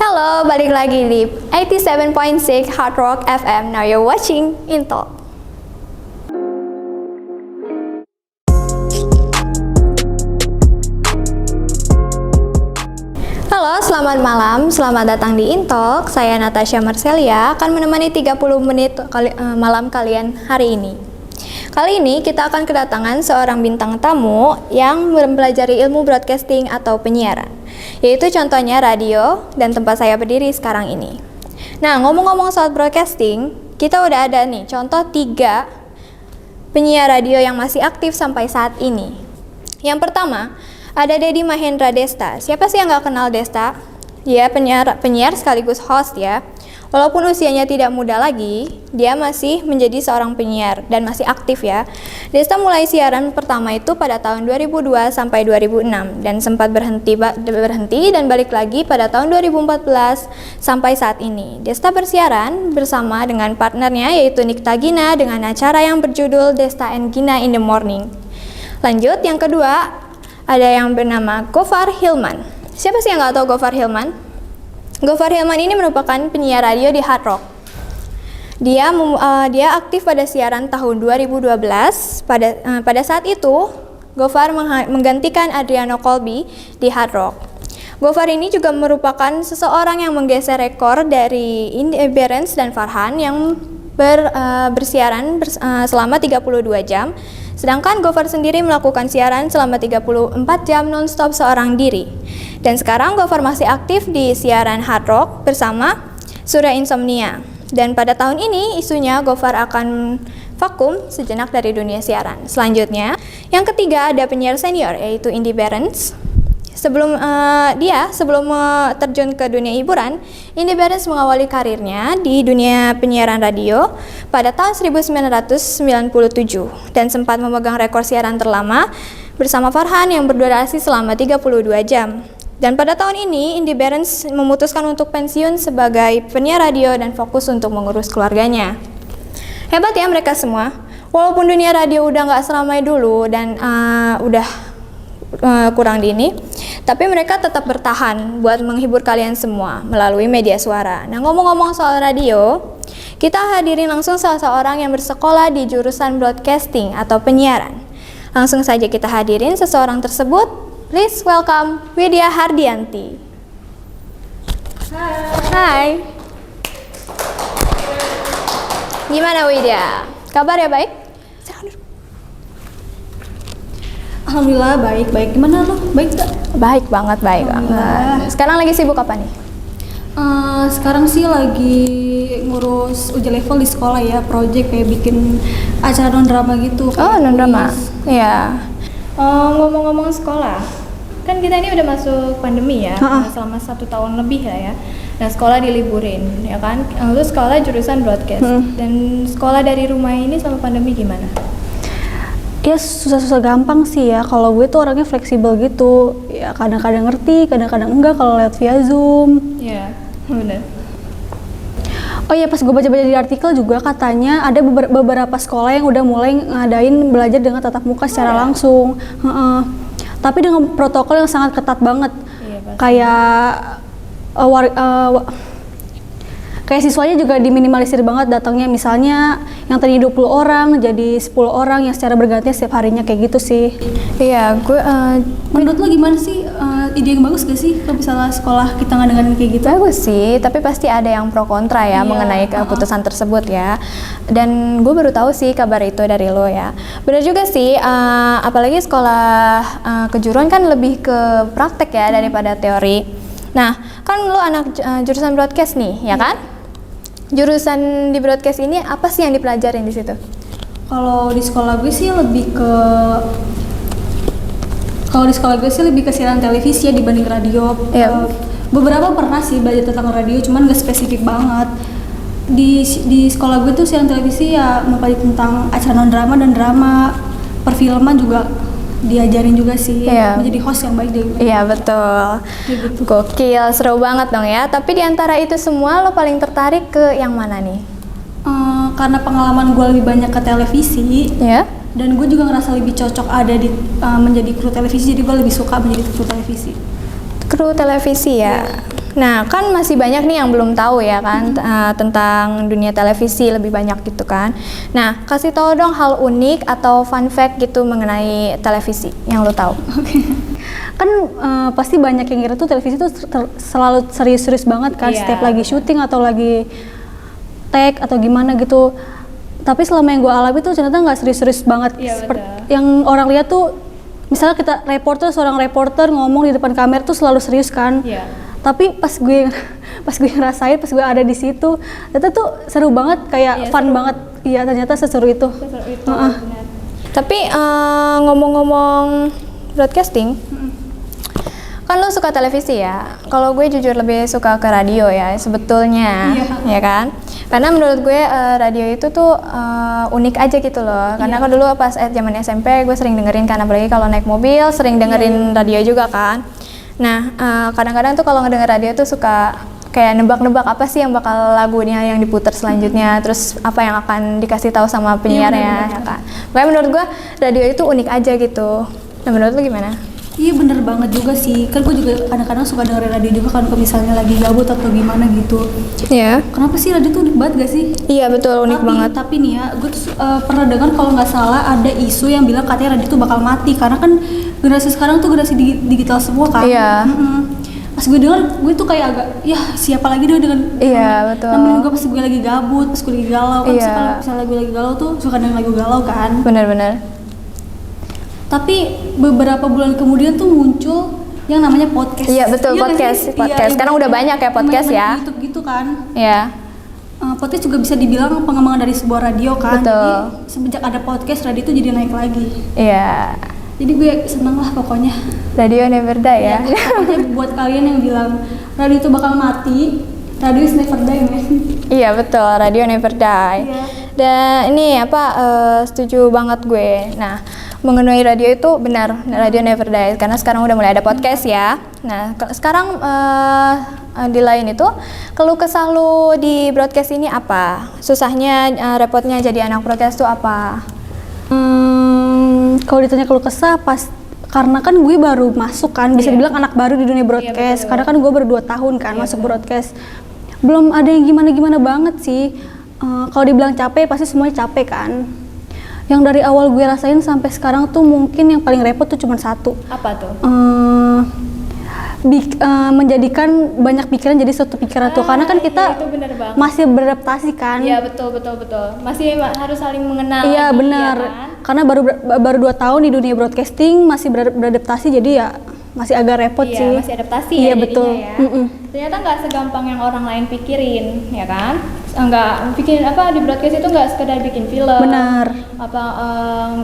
Halo, balik lagi di 87.6 Hard Rock FM. Now you're watching Intalk. Halo, selamat malam. Selamat datang di Intalk. Saya Natasha Marcelia akan menemani 30 menit malam kalian hari ini. Kali ini kita akan kedatangan seorang bintang tamu yang mempelajari ilmu broadcasting atau penyiaran, yaitu contohnya radio dan tempat saya berdiri sekarang ini. Nah, ngomong-ngomong soal broadcasting, kita udah ada nih contoh 3 penyiar radio yang masih aktif sampai saat ini. Yang pertama, ada Dedi Mahendra Desta. Siapa sih yang nggak kenal Desta? Dia penyiar sekaligus host ya. Walaupun usianya tidak muda lagi, dia masih menjadi seorang penyiar dan masih aktif ya. Desta mulai siaran pertama itu pada tahun 2002 sampai 2006 dan sempat berhenti dan balik lagi pada tahun 2014 sampai saat ini. Desta bersiaran bersama dengan partnernya yaitu Nikta Gina dengan acara yang berjudul Desta and Gina in the Morning. Lanjut, yang kedua ada yang bernama Gofar Hilman. Siapa sih yang nggak tahu Gofar Hilman? Gofar Hilman ini merupakan penyiar radio di Hard Rock. Dia aktif pada siaran tahun 2012. Pada saat itu, Gofar menggantikan Adriano Colby di Hard Rock. Gofar ini juga merupakan seseorang yang menggeser rekor dari Indi Berens dan Farhan yang bersiaran selama 32 jam. Sedangkan Gofar sendiri melakukan siaran selama 34 jam non-stop seorang diri. Dan sekarang Gofar masih aktif di siaran Hard Rock bersama Surya Insomnia. Dan pada tahun ini isunya Gofar akan vakum sejenak dari dunia siaran. Selanjutnya, yang ketiga ada penyiar senior yaitu Indi Berens. Sebelum terjun ke dunia hiburan, Indi Berens mengawali karirnya di dunia penyiaran radio pada tahun 1997 dan sempat memegang rekor siaran terlama bersama Farhan yang berdurasi selama 32 jam. Dan pada tahun ini, Indi Berens memutuskan untuk pensiun sebagai penyiar radio dan fokus untuk mengurus keluarganya. Hebat ya mereka semua. Walaupun dunia radio udah nggak seramai dulu dan kurang dini, tapi mereka tetap bertahan buat menghibur kalian semua melalui media suara. Nah, ngomong-ngomong soal radio, kita hadirin langsung salah seorang yang bersekolah di jurusan broadcasting atau penyiaran. Langsung saja kita hadirin seseorang tersebut. Please welcome Widya Hardianti. Hai. Gimana Widya? Kabar ya baik? Alhamdulillah baik. Gimana lo? Baik gak? Baik banget. Sekarang lagi sibuk apa nih? Sekarang sih lagi ngurus uji level di sekolah ya, project kayak bikin acara non-drama gitu. Oh, non-drama? Iya. Ngomong-ngomong sekolah, kan kita ini udah masuk pandemi ya, selama 1 tahun lebih lah ya. Nah, sekolah diliburin, ya kan? Lalu sekolah jurusan broadcast. Dan sekolah dari rumah ini sama pandemi gimana? Ya susah-susah gampang sih ya, kalau gue tuh orangnya fleksibel gitu. Ya kadang-kadang ngerti, kadang-kadang enggak kalau lihat via Zoom. Iya, benar. Oh iya, pas gue baca-baca di artikel juga katanya ada beberapa sekolah yang udah mulai ngadain belajar dengan tatap muka secara langsung. Tapi dengan protokol yang sangat ketat banget. Iya, kayak kayak siswanya juga diminimalisir banget datangnya, misalnya yang tadi 20 orang jadi 10 orang yang secara bergantian setiap harinya kayak gitu sih. Iya, menurut lo gimana sih, ide yang bagus gak sih kalau misalnya sekolah kita ngadain kayak gitu? Bagus sih, tapi pasti ada yang pro kontra ya mengenai keputusan tersebut ya. Dan gue baru tahu sih kabar itu dari lo ya. Benar juga sih, apalagi sekolah kejuruan kan lebih ke praktek ya daripada teori. Nah, kan lo anak jurusan broadcast nih, ya kan? Jurusan di broadcast ini apa sih yang dipelajarin di situ? Kalau di sekolah gue sih lebih ke siaran televisi ya dibanding radio. Beberapa pernah sih belajar tentang radio, cuman gak spesifik banget. Di sekolah gue tuh siaran televisi ya mempelajari tentang acara non-drama dan drama, perfilman juga diajarin juga sih, menjadi host yang baik deh. Iya betul, gitu. Gokil, seru banget dong ya. Tapi di antara itu semua lo paling tertarik ke yang mana nih? Karena pengalaman gue lebih banyak ke televisi, dan gue juga ngerasa lebih cocok ada di menjadi kru televisi, jadi gue lebih suka menjadi kru televisi. Kru televisi ya? Nah, kan masih banyak nih yang belum tahu ya kan tentang dunia televisi lebih banyak gitu kan. Nah, kasih tahu dong hal unik atau fun fact gitu mengenai televisi yang lo tahu. Kan pasti banyak yang kira tuh televisi tuh selalu serius-serius banget kan, setiap lagi syuting atau lagi tag atau gimana gitu. Tapi selama yang gue alami tuh ternyata nggak serius-serius banget. Yang orang lihat tuh, misalnya kita seorang reporter ngomong di depan kamera tuh selalu serius kan. Tapi pas gue ngerasain, pas gue ada di situ, ternyata tuh seru banget, kayak fun banget. Iya, ternyata seseru itu. Tapi ngomong-ngomong broadcasting, kan lo suka televisi ya? Kalau gue jujur lebih suka ke radio ya sebetulnya, ya kan? Karena menurut gue radio itu tuh unik aja gitu loh. Karena kan dulu pas zaman SMP gue sering dengerin kan, apalagi kalau naik mobil sering dengerin radio juga kan. Nah, kadang-kadang tuh kalau ngedenger radio tuh suka kayak nebak-nebak apa sih yang bakal lagunya yang diputar selanjutnya, terus apa yang akan dikasih tahu sama penyiarnya, ya kan. Makanya menurut gue radio itu unik aja gitu. Nah, menurut lu gimana? Iya, bener banget juga sih. Kan gue juga kadang-kadang suka dengerin radio juga kan, kalau misalnya lagi gabut atau gimana gitu. Iya. Kenapa sih radio tuh unik banget gak sih? Iya betul, unik banget. Tapi nih ya, gue tuh pernah dengar kalau nggak salah ada isu yang bilang katanya radio tuh bakal mati karena kan generasi sekarang tuh generasi digital semua kan. Iya. Pas gue denger, gue tuh kayak agak, ya siapa lagi dong dengan betul. nemenin gue pas gue lagi gabut, pas gue lagi galau kan. Misalnya gue lagi galau tuh suka dengerin lagu galau kan. Bener-bener. Tapi beberapa bulan kemudian tuh muncul yang namanya podcast. Iya betul, podcast. Sekarang udah banyak ya podcast ya. YouTube gitu kan. Iya. Podcast juga bisa dibilang pengembangan dari sebuah radio kan. Betul. Jadi semenjak ada podcast, radio itu jadi naik lagi. Iya. Jadi gue seneng lah pokoknya. Radio never die ya. Pokoknya buat kalian yang bilang radio itu bakal mati, radio is never die, men. Iya betul, radio never die. Iya. Dan ini setuju banget gue. Nah, mengenai radio itu benar, radio never die karena sekarang udah mulai ada podcast ya. Nah, sekarang di lain itu, keluh kesah lu di broadcast ini apa? Susahnya, repotnya jadi anak broadcast tuh apa? Kalau ditanya keluh kesah, karena kan gue baru masuk kan, bisa dibilang anak baru di dunia broadcast. Karena kan gue baru 2 tahun kan masuk broadcast. Belum ada yang gimana-gimana banget sih. Kalau dibilang capek, pasti semuanya capek kan. Yang dari awal gue rasain sampai sekarang tuh mungkin yang paling repot tuh cuma satu. Apa tuh? Menjadikan banyak pikiran jadi satu pikiran tuh, karena kan kita masih beradaptasi kan. Iya betul. Masih harus saling mengenal. Iya benar. Ya kan? Karena baru 2 tahun di dunia broadcasting, masih beradaptasi, jadi ya masih agak repot sih. Iya, masih adaptasi ya. Iya betul. Ya. Ternyata nggak segampang yang orang lain pikirin, ya kan? Nggak bikin di broadcast itu nggak sekedar bikin film. Benar.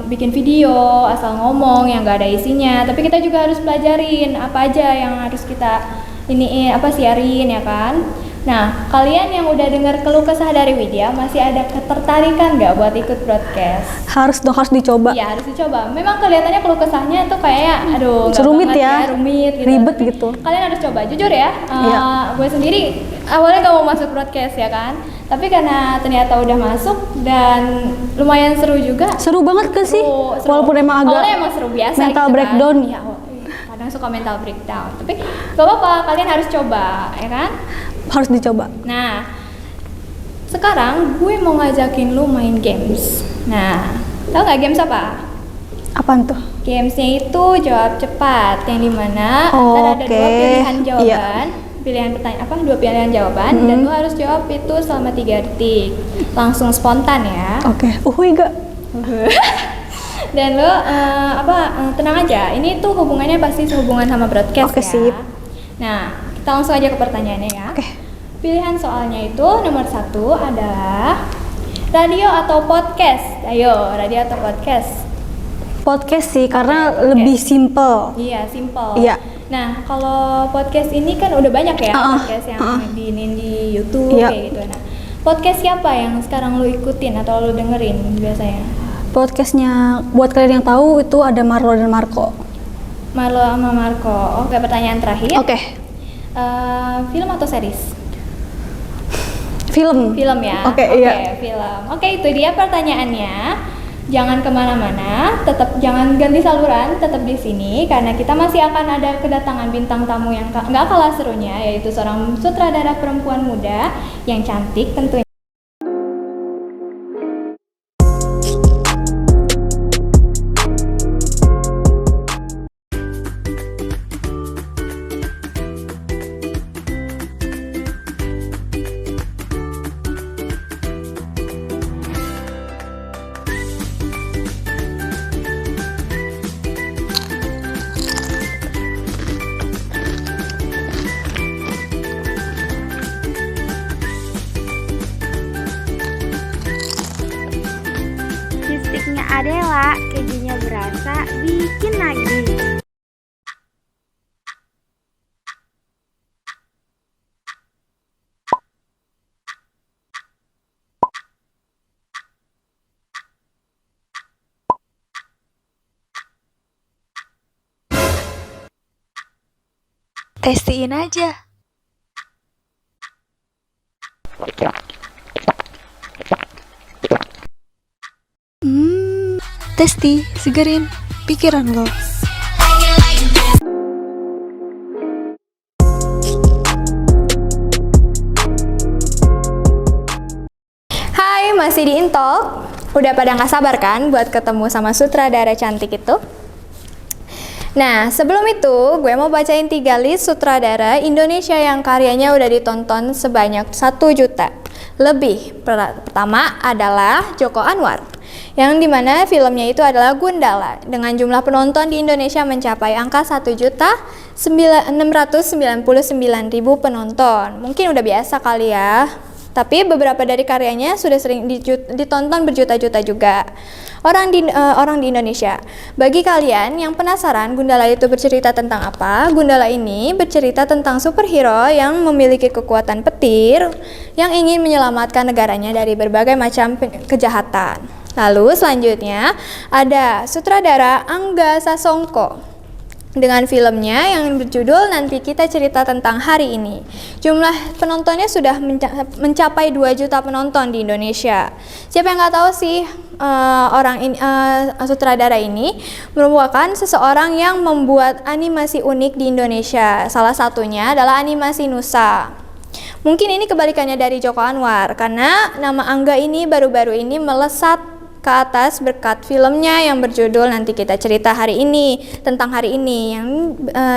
Bikin video asal ngomong yang nggak ada isinya. Tapi kita juga harus pelajarin apa aja yang harus kita siarin, ya kan? Nah, kalian yang udah dengar keluh kesah dari Widya, masih ada ketertarikan nggak buat ikut broadcast? Harus dicoba. Iya, harus dicoba. Memang kelihatannya keluh kesahnya tuh kayak rumit ya, rumit gitu. Ribet gitu. Kalian harus coba, jujur ya. Gue sendiri awalnya gak mau masuk broadcast ya kan, tapi karena ternyata udah masuk dan lumayan seru juga. Seru banget kan sih? Walaupun emang agak awalnya emang seru biasa mental gitu breakdown. Kan? Ya, kadang suka mental breakdown, tapi gak apa-apa, kalian harus coba, ya kan? Harus dicoba. Nah, sekarang gue mau ngajakin lu main games. Nah, tau gak games apa? Apaan tuh? Gamesnya itu jawab cepat, yang dimana ada 2 pilihan jawaban, pilihan pertanyaan dua pilihan jawaban, dan lu harus jawab itu selama 3 detik, langsung spontan ya. Oke. Enggak. Dan lu tenang aja, ini tuh hubungannya pasti sehubungan sama broadcast ya. Sip. Nah, kita langsung aja ke pertanyaannya ya. Pilihan soalnya itu nomor 1 adalah radio atau podcast. Ayo, radio atau podcast? Podcast sih, karena lebih simple. Iya, simple. Iya. Nah, kalau podcast ini kan udah banyak ya podcast yang di YouTube kayak gitu. Nah, podcast siapa yang sekarang lu ikutin atau lu dengerin biasanya? Podcastnya, buat kalian yang tahu, itu ada Marlo dan Marco. Marlo sama Marco. Oke, pertanyaan terakhir. Film atau series? Film ya. Oke, film. Oke, itu dia pertanyaannya. Jangan kemana-mana, tetap jangan ganti saluran, tetap di sini karena kita masih akan ada kedatangan bintang tamu yang nggak kalah serunya, yaitu seorang sutradara perempuan muda yang cantik tentunya. Stiknya Adela, kejunya berasa, bikin lagi. Testiin aja. Testi, segerin pikiran lo. Hai, masih di Intalk. Udah pada nggak sabar kan buat ketemu sama sutradara cantik itu? Nah, sebelum itu gue mau bacain 3 list sutradara Indonesia yang karyanya udah ditonton sebanyak 1 juta lebih. Pertama adalah Joko Anwar, yang dimana filmnya itu adalah Gundala dengan jumlah penonton di Indonesia mencapai angka 1.699.000 penonton. Mungkin udah biasa kali ya, tapi beberapa dari karyanya sudah sering ditonton berjuta-juta juga orang di Indonesia. Bagi kalian yang penasaran Gundala itu bercerita tentang apa, Gundala ini bercerita tentang superhero yang memiliki kekuatan petir yang ingin menyelamatkan negaranya dari berbagai macam kejahatan. Lalu selanjutnya ada sutradara Angga Sasongko dengan filmnya yang berjudul Nanti Kita Cerita Tentang Hari Ini. Jumlah penontonnya sudah mencapai 2 juta penonton di Indonesia. Siapa yang nggak tahu sih sutradara ini merupakan seseorang yang membuat animasi unik di Indonesia. Salah satunya adalah animasi Nusa. Mungkin ini kebalikannya dari Joko Anwar, karena nama Angga ini baru-baru ini melesat ke atas berkat filmnya yang berjudul Nanti Kita Cerita Hari Ini, tentang hari ini,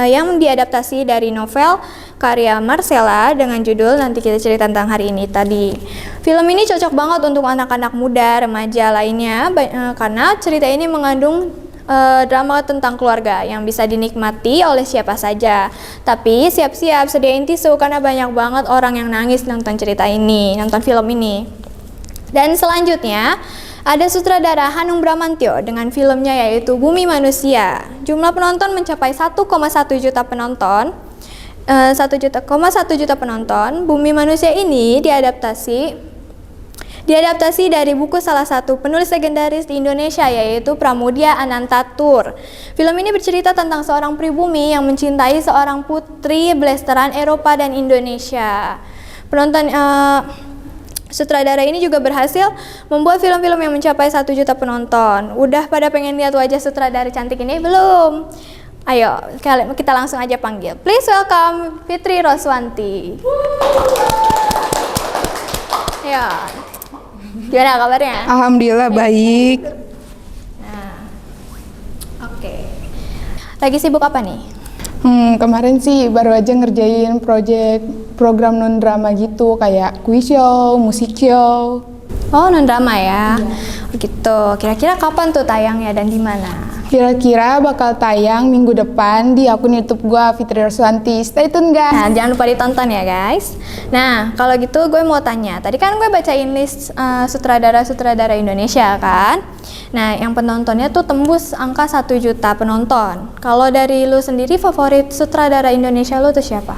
yang diadaptasi dari novel karya Marcella dengan judul Nanti Kita Cerita Tentang Hari Ini tadi. Film ini cocok banget untuk anak-anak muda, remaja lainnya, karena cerita ini mengandung drama tentang keluarga yang bisa dinikmati oleh siapa saja. Tapi siap-siap sediain tisu karena banyak banget orang yang nangis nonton cerita ini, nonton film ini. Dan selanjutnya ada sutradara Hanung Bramantyo dengan filmnya yaitu Bumi Manusia. Jumlah penonton mencapai 1,1 juta penonton. 1,1 juta penonton. Bumi Manusia ini diadaptasi dari buku salah satu penulis legendaris di Indonesia yaitu Pramudia Anantatur. Film ini bercerita tentang seorang pribumi yang mencintai seorang putri blasteran Eropa dan Indonesia. Sutradara ini juga berhasil membuat film-film yang mencapai 1 juta penonton. Udah pada pengen lihat wajah sutradara cantik ini belum? Ayo, kita langsung aja panggil. Please welcome Fitri Roswanti. Ya, gimana kabarnya? Alhamdulillah baik. Nah, oke. Lagi sibuk apa nih? Kemarin sih baru aja ngerjain program non drama gitu kayak quiz show, musik show. Oh, non drama ya. Oh, gitu. Kira-kira kapan tuh tayangnya dan di mana? Kira-kira bakal tayang minggu depan di akun YouTube gua Fitri Roswanti. Stay tune guys. Nah, jangan lupa ditonton ya guys. Nah, kalau gitu gue mau tanya. Tadi kan gue bacain list sutradara-sutradara Indonesia kan. Nah, yang penontonnya tuh tembus angka 1 juta penonton. Kalau dari lu sendiri favorit sutradara Indonesia lu tuh siapa?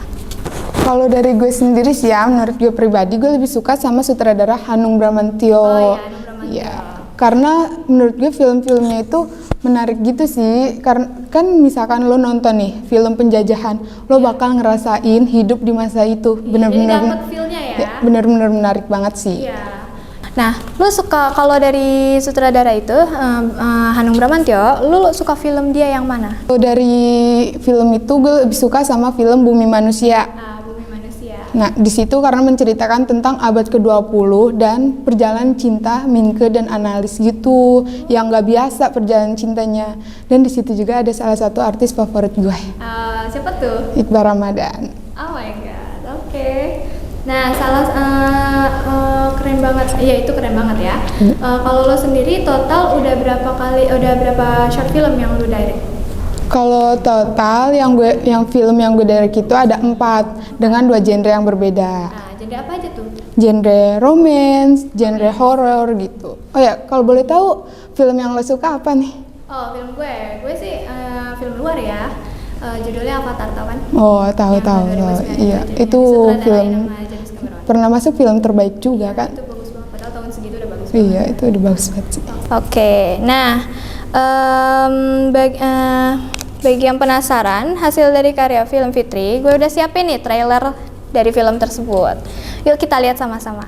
Kalau dari gue sendiri sih ya, menurut gue pribadi gue lebih suka sama sutradara Hanung Bramantyo. Oh iya, Hanung Bramantyo. Ya, karena menurut gue film-filmnya itu menarik gitu sih. Karena kan misalkan lo nonton nih film penjajahan, lo bakal ngerasain hidup di masa itu. Jadi dapet feel-nya ya? Bener-bener menarik banget sih. Iya. Nah, lu suka kalau dari sutradara itu Hanung Bramantyo, lu suka film dia yang mana? Kalau dari film itu gue lebih suka sama film Bumi Manusia. Bumi Manusia. Nah, di situ karena menceritakan tentang abad ke-20 dan perjalanan cinta Minke dan Analis gitu, yang nggak biasa perjalanan cintanya. Dan di situ juga ada salah satu artis favorit gue, Siapa tuh? Iqbal Ramadan. Oh my god, oke. Nah, keren banget. Iya, itu keren banget ya. Kalau lo sendiri total udah berapa short film yang lo direct? Kalau total yang film yang gue direct itu ada 4 dengan 2 genre yang berbeda. Genre apa aja tuh? Genre romance, genre horror gitu. Oh ya, kalau boleh tahu film yang lo suka apa nih? Oh, film gue sih film luar ya. Judulnya Avatar, tau kan? Oh, tahu. Iya, itu film pernah masuk film terbaik juga kan? Itu bagus banget, padahal tahun segitu udah bagus Iya, itu udah bagus banget sih. Oke, nah bagi yang penasaran hasil dari karya film Fitri, gue udah siapin nih trailer dari film tersebut. Yuk kita lihat sama-sama.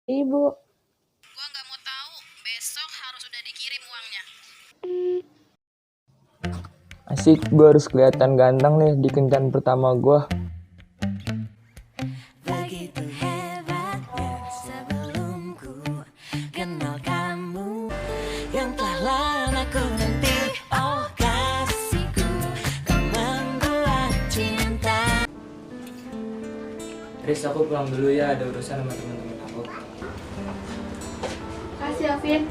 Ibu, Gua nggak mau tahu, besok harus udah dikirim uangnya. asik gue harus kelihatan ganteng nih di kencan pertama gue. Begitu hebatnya sebelum ku kenal kamu, yang telah lama ku nanti. Oh kasihku, kau membuat cinta. Riz, aku pulang dulu ya, ada urusan sama teman-teman aku. Kasih Alvin.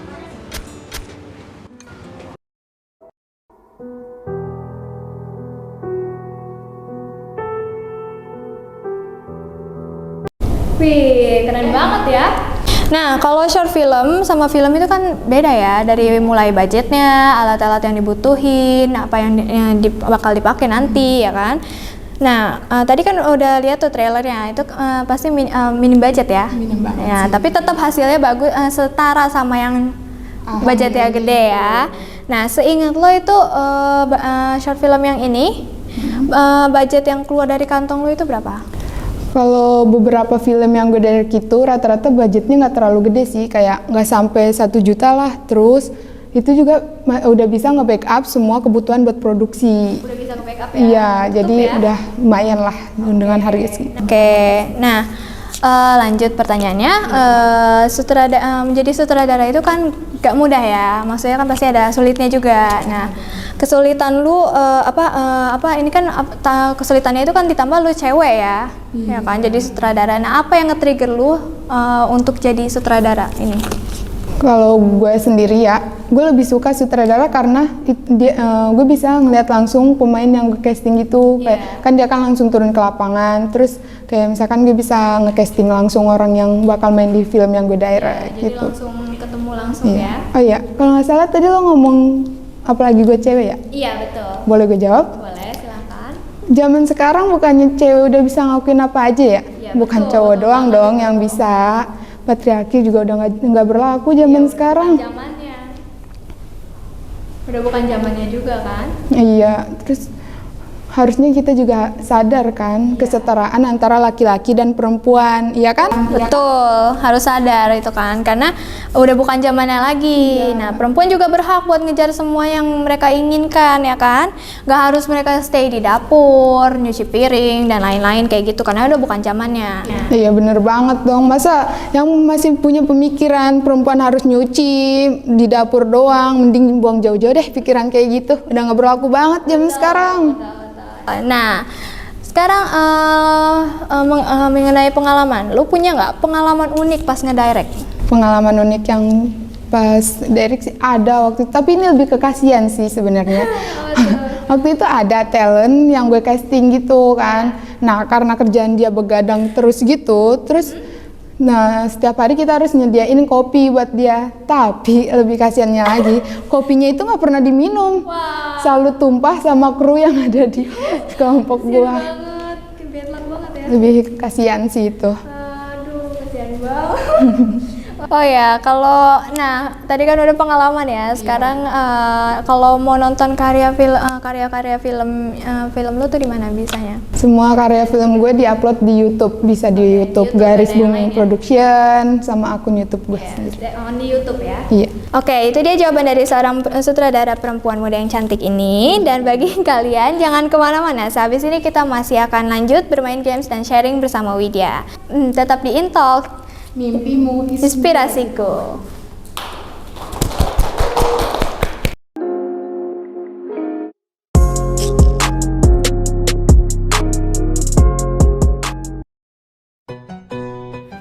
Wih, keren banget ya. Nah, kalau short film sama film itu kan beda ya, dari mulai budgetnya, alat-alat yang dibutuhin, apa yang bakal dipakai nanti ya kan. Nah, tadi kan udah lihat tuh trailernya, itu pasti minim budget ya. Minim banget Ya, sih. tapi tetap hasilnya bagus, setara sama yang budgetnya gede ya. Nah, seingat lo itu short film yang ini, budget yang keluar dari kantong lo itu berapa? Kalau beberapa film yang gue direct itu rata-rata budgetnya nggak terlalu gede sih, kayak nggak sampai 1 juta lah. Terus itu juga udah bisa nge-backup semua kebutuhan buat produksi. Udah bisa nge-backup ya? Iya, Cukup jadi ya? udah lumayan lah dengan harga segitu. Oke, nah lanjut pertanyaannya, menjadi sutradara itu kan gak mudah ya, maksudnya kan pasti ada sulitnya juga. Nah, kesulitan lu ini kan kesulitannya itu kan ditambah lu cewek ya, ya kan, jadi sutradara. Nah, apa yang nge-trigger lu untuk jadi sutradara ini? Kalau gue sendiri ya, gue lebih suka sutradara karena gue bisa ngeliat langsung pemain yang gue casting gitu. Kayak, kan dia kan langsung turun ke lapangan, terus kayak misalkan gue bisa nge-casting langsung orang yang bakal main di film yang gue direct Jadi gitu. langsung ketemu langsung Iya. ya? Oh iya, kalau nggak salah tadi lo ngomong apalagi gue cewek ya? Iya, betul. Boleh gue jawab? Boleh, silakan. Zaman sekarang bukannya cewek udah bisa ngelakuin apa aja ya? Iya, Bukan betul, cowok betul doang banget, dong betul. yang bisa. Patriarki juga udah nggak berlaku zaman sekarang. Zamannya. Udah bukan zamannya juga kan? Iya, terus harusnya kita juga sadar kan kesetaraan antara laki-laki dan perempuan, iya kan? Betul, harus sadar itu kan, karena udah bukan zamannya lagi. Nah, perempuan juga berhak buat ngejar semua yang mereka inginkan, ya kan? Gak harus mereka stay di dapur, nyuci piring, dan lain-lain kayak gitu, karena udah bukan zamannya. Iya bener banget dong, masa yang masih punya pemikiran perempuan harus nyuci di dapur doang, mending buang jauh-jauh deh pikiran kayak gitu, udah nggak berlaku banget zaman sekarang. Nah, sekarang mengenai pengalaman, lu punya nggak pengalaman unik pas ngedirect? Pengalaman unik yang pas direct sih ada waktu itu, tapi ini lebih ke kasihan sih sebenarnya. Waktu itu ada talent yang gue casting gitu kan. Nah, karena kerjaan dia begadang terus gitu, terus nah setiap hari kita harus nyediain kopi buat dia. Tapi lebih kasihannya lagi, kopinya itu nggak pernah diminum. Selalu tumpah sama kru yang ada di kelompok gua. Banget, bad luck banget ya. lebih kasihan sih itu. Aduh, kasihan banget. Oh ya, kalau tadi kan udah pengalaman ya. Sekarang kalau mau nonton karya-karya film lu tuh di mana bisanya? Semua karya film gue diupload di YouTube, bisa di YouTube Garis ada yang Bumi lain ya? Production sama akun YouTube gue sendiri. Di YouTube ya. Iya. Oke, itu dia jawaban dari seorang sutradara perempuan muda yang cantik ini. Dan bagi kalian, jangan kemana-mana. Sehabis ini kita masih akan lanjut bermain games dan sharing bersama Widya. Tetap di Intalk, Mimpimu inspirasiku.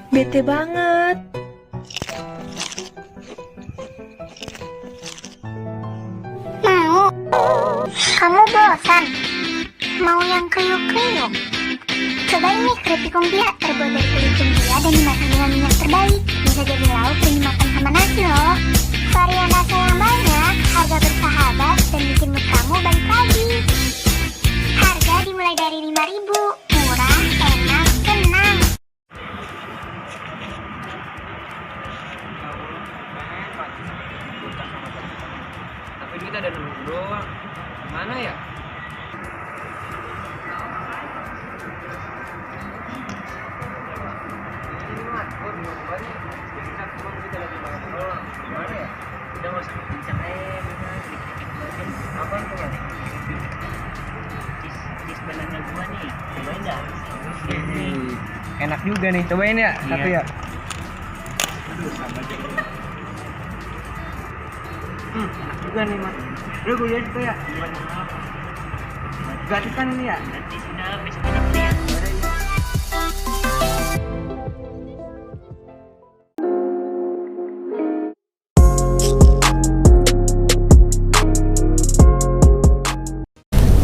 Bete banget. Mau? Kamu bosan? Mau yang kriuk-kriuk? Coba ini keripik lumpia terbuat dari kulit lumpia dan dimasak dengan minyak terbaik. Bisa jadi lauk dan dimakan sama nasi loh. Varian rasa yang banyak, harga bersahabat, dan bikin mood kamu balik lagi. Harga dimulai dari 5.000. Murah, enak, tenang. Tapi kita ada 6 doang. Mana ya? Enak juga nih, cobain ya, satu ya. Enak juga nih mas. Udah gue lihat itu ya. Gratis kan ini ya? Gratis sudah, besok kita beli ya.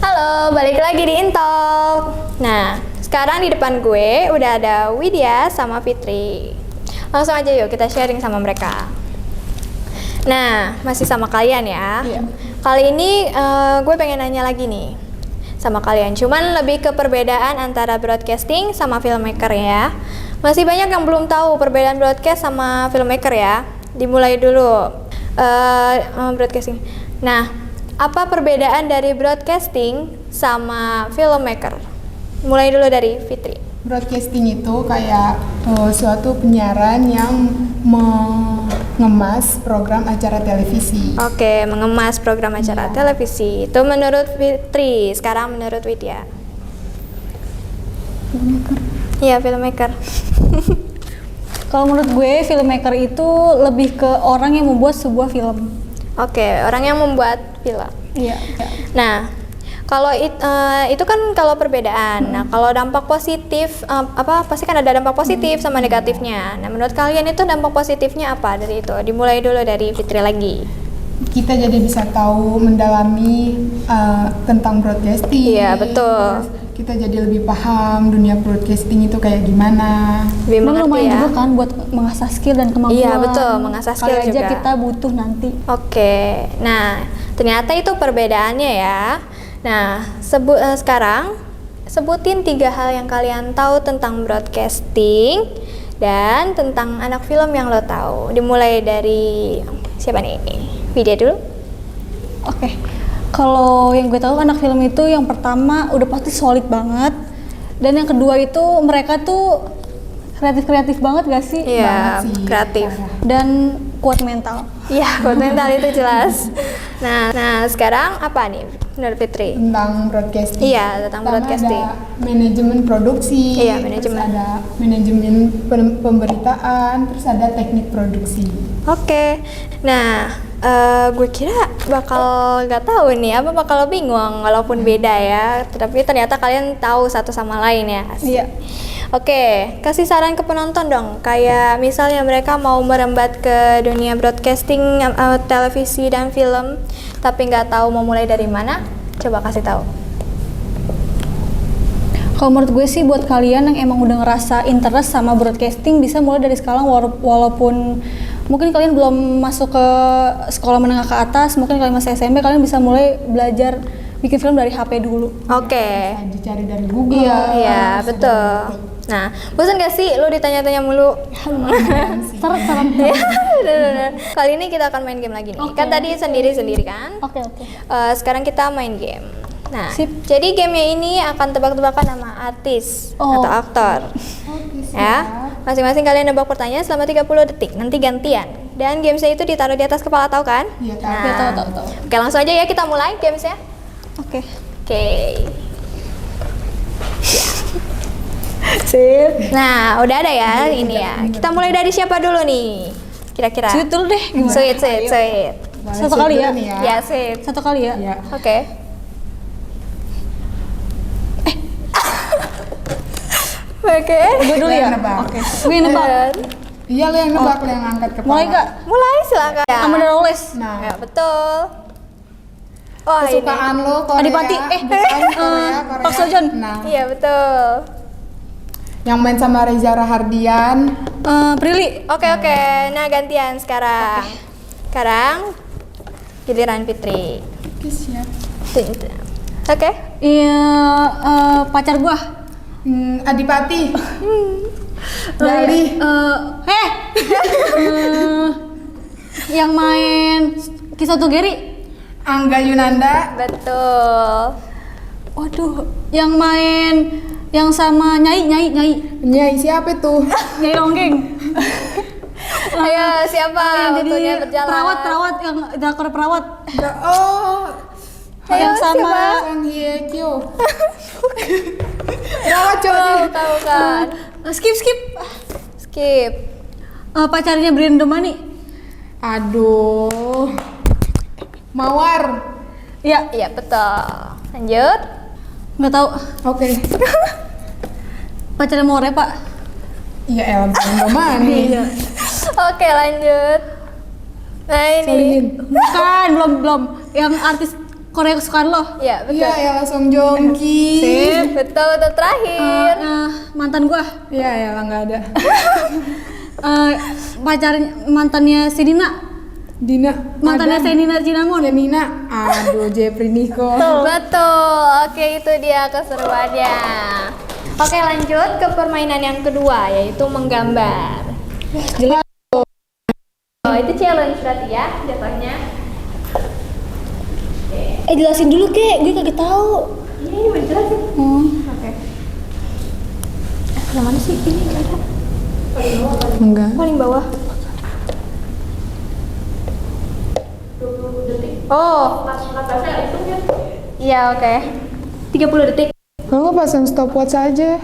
Halo, balik lagi di Intalk. Nah, sekarang di depan gue udah ada Widya sama Fitri. Langsung aja yuk kita sharing sama mereka. Nah, masih sama kalian ya. Kali ini gue pengen nanya lagi nih sama kalian. Cuman lebih ke perbedaan antara broadcasting sama filmmaker ya. Masih banyak yang belum tahu perbedaan broadcast sama filmmaker ya. Dimulai dulu broadcasting. Nah, apa perbedaan dari broadcasting sama filmmaker? Mulai dulu dari Fitri. Broadcasting itu kayak suatu penyiaran yang mengemas program acara televisi. Oke, mengemas program acara televisi. Itu menurut Fitri. Sekarang menurut Widya. Iya, filmmaker. Kalau menurut gue, filmmaker itu lebih ke orang yang membuat sebuah film. Oke, orang yang membuat film. Iya. Nah, kalau itu kan kalau perbedaan. Nah, kalau dampak positif pasti kan ada dampak positif sama negatifnya. Nah, menurut kalian itu dampak positifnya apa dari itu? Dimulai dulu dari Fitri lagi. Kita jadi bisa tahu mendalami tentang broadcasting. Iya, betul. Terus kita jadi lebih paham dunia broadcasting itu kayak gimana. Lebih Dan mengerti lumayan ya. juga kan buat mengasah skill dan kemampuan. Iya, betul, mengasah skill Kali aja juga. kita butuh nanti. Oke. Nah, ternyata itu perbedaannya ya. Nah, sekarang sebutin 3 hal yang kalian tahu tentang broadcasting dan tentang anak film yang lo tahu. Dimulai dari siapa nih? Widya dulu. Oke. Kalau yang gue tahu anak film itu yang pertama udah pasti solid banget. Dan yang kedua itu mereka tuh kreatif banget gak sih? Iya, Banget sih. kreatif. Dan kuat mental. Iya, kuat mental itu jelas. Nah, sekarang apa nih menurut Fitri? Tentang broadcasting. Iya, tentang Pertama broadcasting. ada manajemen produksi. Iya, terus manajemen. ada manajemen pemberitaan, terus ada teknik produksi. Oke. Nah, gue kira bakal nggak tahu nih, bakal bingung walaupun beda ya. Tapi ternyata kalian tahu satu sama lain ya. Asik. Iya. Oke, kasih saran ke penonton dong. Kayak misalnya mereka mau merembat ke dunia broadcasting, televisi dan film, tapi nggak tahu mau mulai dari mana. Coba kasih tahu. Kalau menurut gue sih buat kalian yang emang udah ngerasa interest sama broadcasting bisa mulai dari sekarang walaupun mungkin kalian belum masuk ke sekolah menengah ke atas, mungkin kalian masih SMP, kalian bisa mulai belajar bikin film dari HP dulu. Oke. Dicari dari Google. Iya, betul. Nah, bosan gak sih lu ditanya-tanya mulu? Seret. Bener-bener. Kali ini kita akan main game lagi nih. Kan tadi sendiri-sendiri kan? Oke. Sekarang kita main game. Nah, Sip. jadi gamenya ini akan tebak-tebakan nama artis atau aktor. Ya, masing-masing kalian nebak pertanyaan selama 30 detik. Nanti gantian. Dan gamesnya itu ditaruh di atas kepala, tahu kan? Iya, tahu. Nah, Ya, tahu. Oke, langsung aja ya kita mulai gamesnya. Oke. Oke. Sip. Nah, udah ada ya ini ya. Kita mulai dari siapa dulu nih? Kira-kira. Sweet dulu deh. Gimana? Sweet. Satu kali ya? Nih ya. Ya, sweet. Satu kali ya? Iya. Oke. Oke. Gue dulu ya? Nebak. Oke. Gue nebak. Iya, lo yang nebak, lo yang angkat kepala. Mulai gak? Mulai silakan. Amanda Knowles. Nah, Ya, betul. Oh, kesukaan lo Korea. Adipati. Bukan, Korea. Park Seo Joon. Nah, Iya, betul. yang main sama Reza Rahardian. Prilly. Oke. Nah, gantian sekarang. Sekarang giliran Fitri. Oke, siap. Oke. Iya, pacar gua. Adipati. Gali. Yang main Kisah Togeri. Angga Yunanda. Betul. Waduh, yang main yang sama Nyai. Nyai siapa tuh? Nyai Ronggeng. Ayo, siapa? Yang jadi Waktunya berjalan. perawat yang drakor perawat. Oh, Yang sama Song Hye Kyo. Rawat coba. Tahu kan? skip. Skip. Pacarnya Brian Domani. Aduh. Mawar. Iya, Iya, betul. Lanjut. nggak tahu. Oke. Pacarnya More, Pak. Iya, Ella Domani. Oke, lanjut. Nah, ini. Solihin. Bukan, belum. Yang artis Korea kesukaan lo. Iya, betul. Iya, Ella Song Joong Ki. Betul, terakhir. Mantan gua. Iya, Ella nggak ada. Mantannya si Dina. Mantannya Adam. Senina Cinamon. Nina. Aduh, Jeffrey Nicole. Betul. Oke, itu dia keseruannya. Oke, lanjut ke permainan yang kedua, yaitu menggambar. Oh, itu challenge berarti ya jatuhnya. Jelasin dulu kek, gue kagak tahu. Ini udah jelasin. Oke. Yang mana sih? Ini nggak ada. Enggak. Paling bawah. 20 detik. Oh, iya, oke. 30 detik. Kalau nggak pasang stopwatch aja.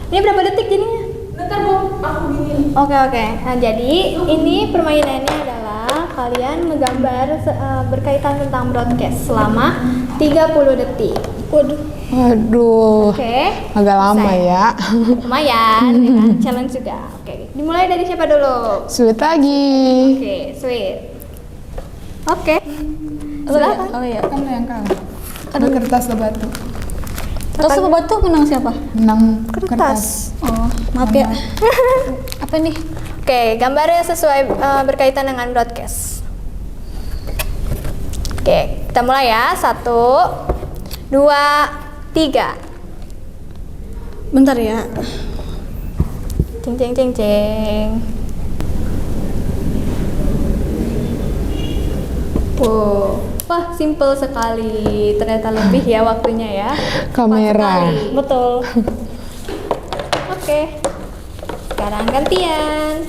Ini berapa detik jadinya? Bentar, aku gini. Oke. Nah, jadi ini permainannya adalah kalian menggambar berkaitan tentang broadcast selama 30 detik. Waduh. Oke. Agak lama ya. Lumayan, ya kan? Challenge juga. Oke. Dimulai dari siapa dulu? Sweet lagi. Oke, Sweet. Oke. Silakan. Oh iya. Kan lo yang kalah. Aduh, kertas atau batu. Terus sama batu menang siapa? Menang Kertas. Oh, maaf ya. Apa nih? Oke, gambarnya sesuai berkaitan dengan broadcast. Oke, kita mulai ya. 1, 2, 3. Bentar ya. Ceng. Wow, wah simple sekali. Ternyata lebih ya waktunya ya. Kamera. Cepat sekali. Betul. Oke. Sekarang gantian.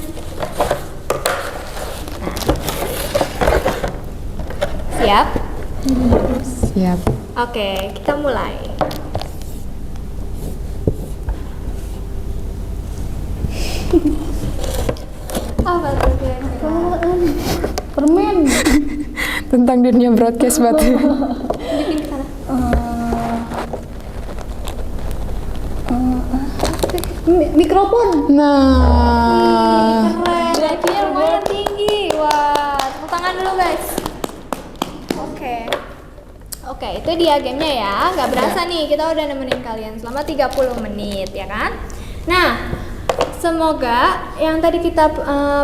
Nah. Siap? Siap. Oke, kita mulai. Apa tuh? Permen. Tentang dunia broadcast batu. Mikrofon. Nah. Keren, IQ-nya lumayan tinggi. Wah, tepuk tangan dulu guys. Oke, itu dia gamenya ya. Gak berasa nih, kita udah nemenin kalian selama 30 menit ya kan. Nah, semoga yang tadi kita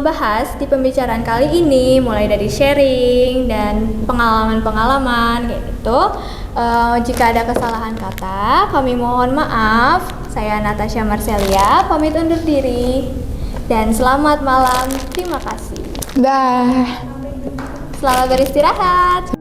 bahas di pembicaraan kali ini, mulai dari sharing dan pengalaman-pengalaman kayak gitu, jika ada kesalahan kata, kami mohon maaf. Saya Natasha Marcelia, pamit undur diri. Dan selamat malam, terima kasih. Dah. Selamat beristirahat.